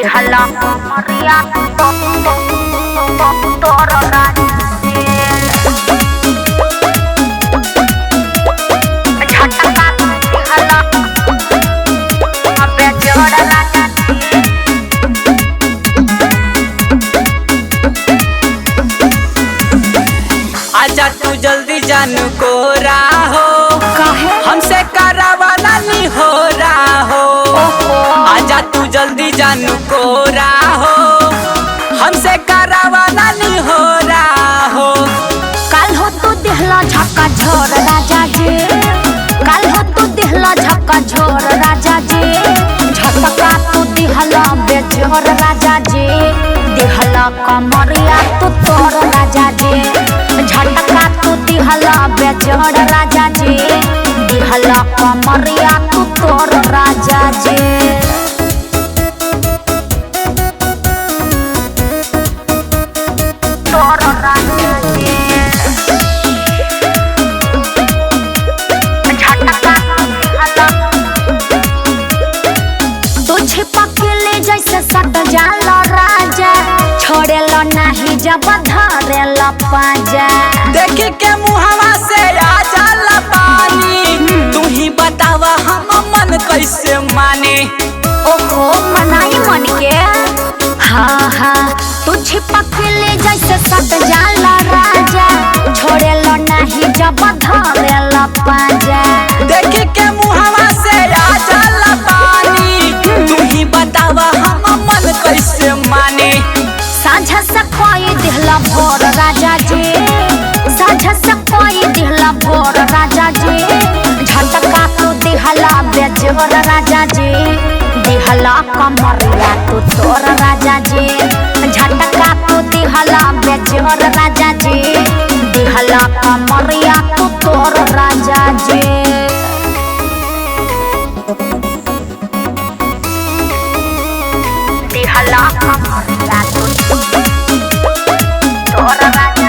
दिहला कमरिया तोर राजा झटका दिहला अबे जोड़ राजा आजा तू जल्दी जानू को राहो हमसे करावाना नहीं हो रहा हो। आजा तू जल्दी जानू को राहो हमसे करावाना नहीं हो रहा हो। कल हो तू दिहला झक्का झोर राजा जी, कल हो तू दिहला झक्का झोर राजा जी, झटका तू दिहला बेजोर राजा जी, दिहला कमरिया तू तोर राजा जी, झटका तू दिहला बेजोर राजा जी, दिहला कमरिया तू तोर राजा जी। तोर राजा जी जैसे सट जाला राजा, छोड़ेला नहीं जब धरेला पाजा। देखे के मुहावा से आ जाला पानी, तू ही बतावा हम मन कैसे माने। ओहो मनाई मन के हाँ हाँ तू छिपक ले जैसे सट जाला राजा, छोड़ेला नहीं जब धरेला पाजा। देखे के मुहावा से आ जाला पानी, तू ही बतावा हम मन कैसे माने। साझा से कोई दिहला भोर राजा जी, साझा से कोई दिहला भोर राजा जी, झटका तू दिहला बेजोर राजा जी, दिहला कमरिया तू तोर राजा जी, झटका तू दिहला बेजोर राजा जी, दिहला कमरिया तू तोर राजा जी। दिहला कमरिया तू तोर राजा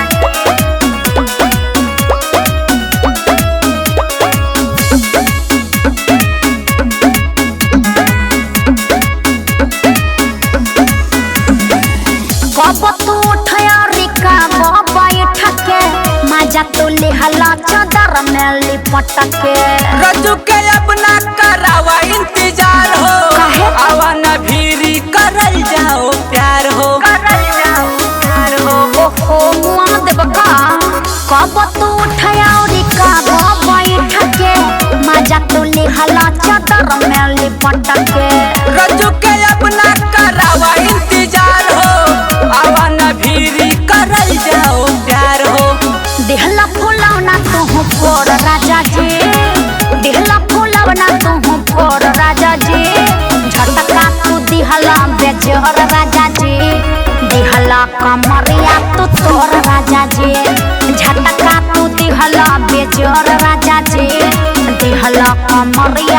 कब तू उठया रिका बैठ के, मजा तू लिहला चादर में लिपट के। रजू के अपना करावा इंतजार हो, आवा न भीरी करल जाओ प्यार हो। ओहो मुआ देबका कब तू उठया रिका बैठ के, मजा तू लिहला चादर में लिपट के। रजू के अपना करावा इंतजार हो, आवा न भीरी करल जाओ प्यार हो। दिहला फुलवना तू फोर राजा जी, दिहला फुलवना तू फोर राजा जी, झटका तू दिहला बेजोर राजा जी, दिहला कमरिया तू तोर राजा जी, झटका तू दिहला बेजोर राजा जी, दिहला कमरिया